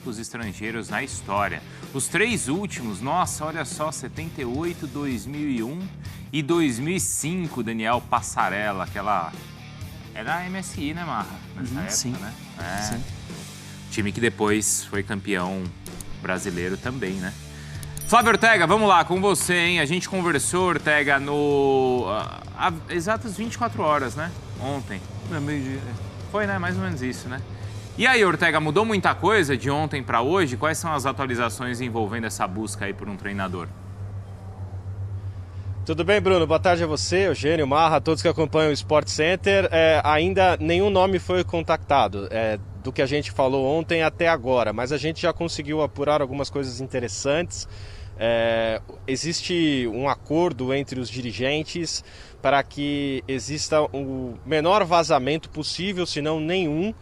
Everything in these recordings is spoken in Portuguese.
técnicos estrangeiros na história. Os 3 últimos, nossa, olha só, 78, 2001 e 2005, Daniel Passarella, aquela... Era a MSI, né, Marra? Nessa época, sim. né? É. Sim. Time que depois foi campeão brasileiro também, né? Flávio Ortega, vamos lá, com você, hein? A gente conversou, Ortega, há exatas 24 horas, né? Ontem. É meio-dia. Foi, né? Mais ou menos isso, né? E aí, Ortega, mudou muita coisa de ontem para hoje? Quais são as atualizações envolvendo essa busca aí por um treinador? Tudo bem, Bruno? Boa tarde a você, Eugênio, Marra, todos que acompanham o Sport Center. Ainda nenhum nome foi contactado do que a gente falou ontem até agora, mas a gente já conseguiu apurar algumas coisas interessantes. Existe um acordo entre os dirigentes para que exista o menor vazamento possível, se não nenhum,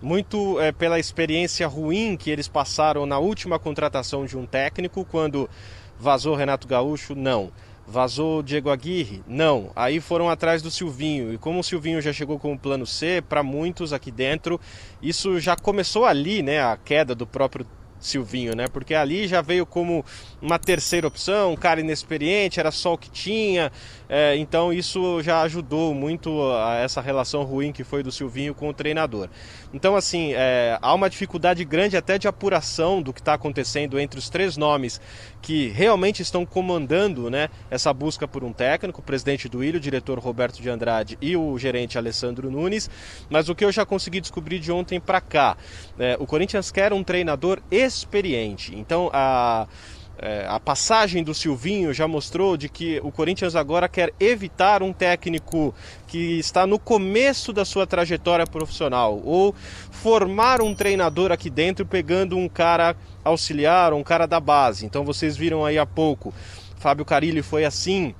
muito pela experiência ruim que eles passaram na última contratação de um técnico, quando vazou Renato Gaúcho, não. Vazou Diego Aguirre? Não. Aí foram atrás do Silvinho. E como o Silvinho já chegou com o plano C, para muitos aqui dentro, isso já começou ali, né? A queda do próprio Silvinho, né? Porque ali já veio como uma terceira opção, um cara inexperiente, era só o que tinha. Então isso já ajudou muito a essa relação ruim que foi do Silvinho com o treinador. Então, assim, há uma dificuldade grande até de apuração do que está acontecendo entre os 3 nomes que realmente estão comandando, né, essa busca por um técnico, o presidente do Ilho, o diretor Roberto de Andrade e o gerente Alessandro Nunes. Mas o que eu já consegui descobrir de ontem para cá, o Corinthians quer um treinador experiente. Então, a passagem do Silvinho já mostrou de que o Corinthians agora quer evitar um técnico que está no começo da sua trajetória profissional, ou formar um treinador aqui dentro pegando um cara auxiliar, um cara da base. Então vocês viram aí há pouco, Fábio Carille foi assim,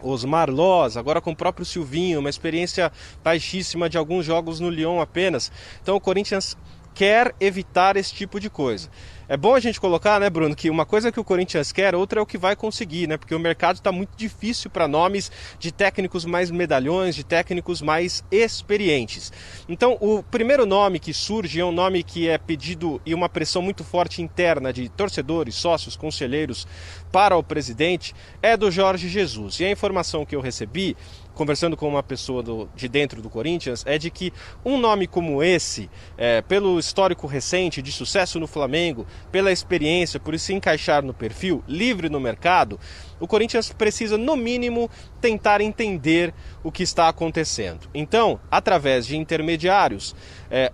Osmar Loz, agora com o próprio Silvinho, uma experiência baixíssima de alguns jogos no Lyon apenas. Então o Corinthians quer evitar esse tipo de coisa. É bom a gente colocar, né, Bruno, que uma coisa que o Corinthians quer, outra é o que vai conseguir, né? Porque o mercado está muito difícil para nomes de técnicos mais medalhões, de técnicos mais experientes. Então, o primeiro nome que surge é um nome que é pedido e uma pressão muito forte interna de torcedores, sócios, conselheiros para o presidente, é do Jorge Jesus. E a informação que eu recebi, conversando com uma pessoa de dentro do Corinthians, é de que um nome como esse, pelo histórico recente de sucesso no Flamengo, pela experiência, por se encaixar no perfil, livre no mercado, o Corinthians precisa, no mínimo, tentar entender o que está acontecendo. Então, através de intermediários,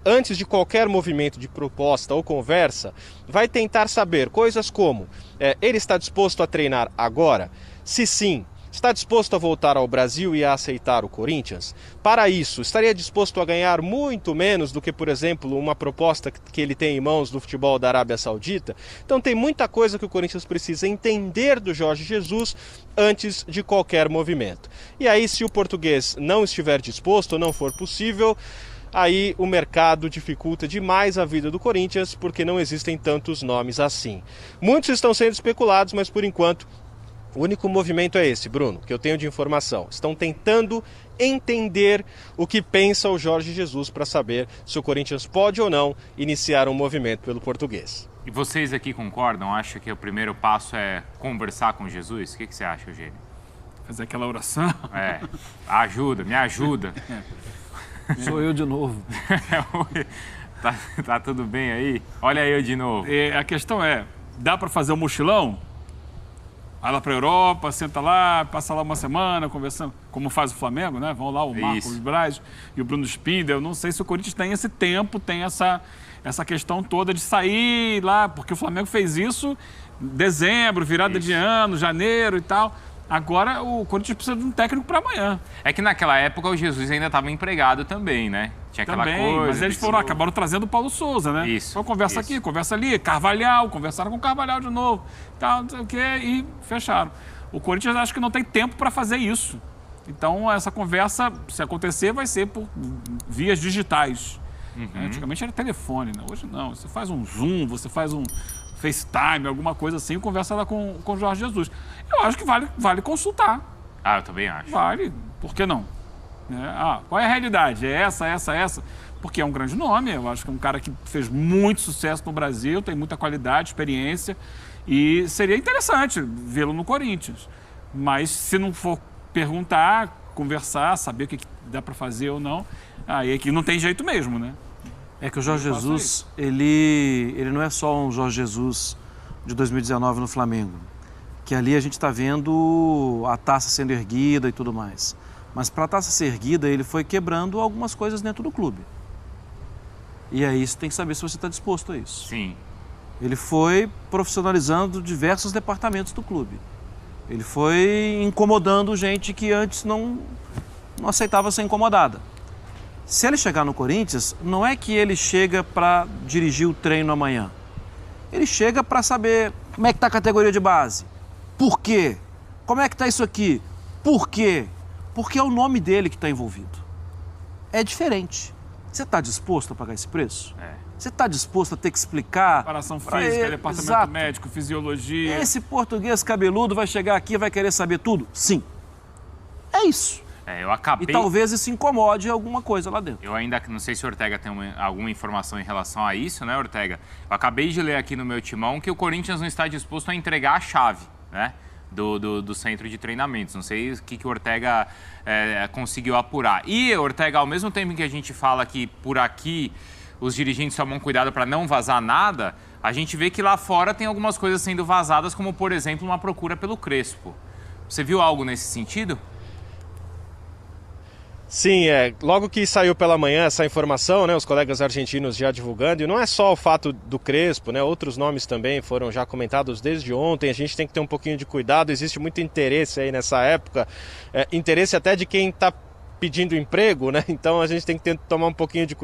antes de qualquer movimento de proposta ou conversa, vai tentar saber coisas como, ele está disposto a treinar agora? Se sim, está disposto a voltar ao Brasil e a aceitar o Corinthians? Para isso, estaria disposto a ganhar muito menos do que, por exemplo, uma proposta que ele tem em mãos do futebol da Arábia Saudita? Então tem muita coisa que o Corinthians precisa entender do Jorge Jesus antes de qualquer movimento. E aí, se o português não estiver disposto ou não for possível, aí o mercado dificulta demais a vida do Corinthians, porque não existem tantos nomes assim. Muitos estão sendo especulados, mas por enquanto o único movimento é esse, Bruno, que eu tenho de informação. Estão tentando entender o que pensa o Jorge Jesus para saber se o Corinthians pode ou não iniciar um movimento pelo português. E vocês aqui concordam? Acham que o primeiro passo é conversar com Jesus? O que você acha, Eugênio? Fazer aquela oração. Ajuda, me ajuda. Sou eu de novo. Tá tudo bem aí? Olha eu de novo. A questão dá para fazer um mochilão? Vai lá para a Europa, senta lá, passa lá uma semana conversando, como faz o Flamengo, né? Vão lá o Marcos Braz e o Bruno Spindel. Eu não sei se o Corinthians tem esse tempo, tem essa questão toda de sair lá, porque o Flamengo fez isso em dezembro, virada de ano, janeiro e tal. Agora o Corinthians precisa de um técnico para amanhã. É que naquela época o Jesus ainda estava empregado também, né? Tinha aquela coisa. Mas eles acabaram trazendo o Paulo Souza, né? Isso. Então conversa aqui, conversa ali, Carvalhal, conversaram com o Carvalhal de novo, tal, não sei o quê, e fecharam. O Corinthians acho que não tem tempo para fazer isso. Então essa conversa, se acontecer, vai ser por vias digitais. Antigamente era telefone, né? Hoje não. Você faz um Zoom, você faz um FaceTime, alguma coisa assim, e conversa lá com o Jorge Jesus. Eu acho que vale consultar. Eu também acho. Vale, por que não? Qual é a realidade? É essa? porque é um grande nome. Eu acho que é um cara que fez muito sucesso no Brasil, tem muita qualidade, experiência, e seria interessante vê-lo no Corinthians. Mas se não for perguntar, conversar, saber o que dá para fazer ou não, aí é que não tem jeito mesmo, né? É que o Jorge Jesus, ele não é só um Jorge Jesus de 2019 no Flamengo, que ali a gente está vendo a taça sendo erguida e tudo mais. Mas para a taça ser erguida, ele foi quebrando algumas coisas dentro do clube. E aí você tem que saber se você está disposto a isso. Sim. Ele foi profissionalizando diversos departamentos do clube. Ele foi incomodando gente que antes não aceitava ser incomodada. Se ele chegar no Corinthians, não é que ele chega para dirigir o treino amanhã. Ele chega para saber como é que está a categoria de base. Por quê? Como é que está isso aqui? Por quê? Porque é o nome dele que está envolvido. É diferente. Você está disposto a pagar esse preço? Você está disposto a ter que explicar? Preparação física, departamento médico, fisiologia. Esse português cabeludo vai chegar aqui e vai querer saber tudo? Sim. É isso. Eu acabei... E talvez isso incomode alguma coisa lá dentro. Eu ainda não sei se o Ortega tem alguma informação em relação a isso, né, Ortega? Eu acabei de ler aqui no meu timão que o Corinthians não está disposto a entregar a chave, né, do centro de treinamentos. Não sei o que o Ortega conseguiu apurar. E, Ortega, ao mesmo tempo que a gente fala que por aqui os dirigentes tomam cuidado para não vazar nada, a gente vê que lá fora tem algumas coisas sendo vazadas, como, por exemplo, uma procura pelo Crespo. Você viu algo nesse sentido? Sim, logo que saiu pela manhã essa informação, né, os colegas argentinos já divulgando, e não é só o fato do Crespo, né, outros nomes também foram já comentados desde ontem, a gente tem que ter um pouquinho de cuidado, existe muito interesse aí nessa época, interesse até de quem está pedindo emprego, né, então a gente tem que tomar um pouquinho de cuidado.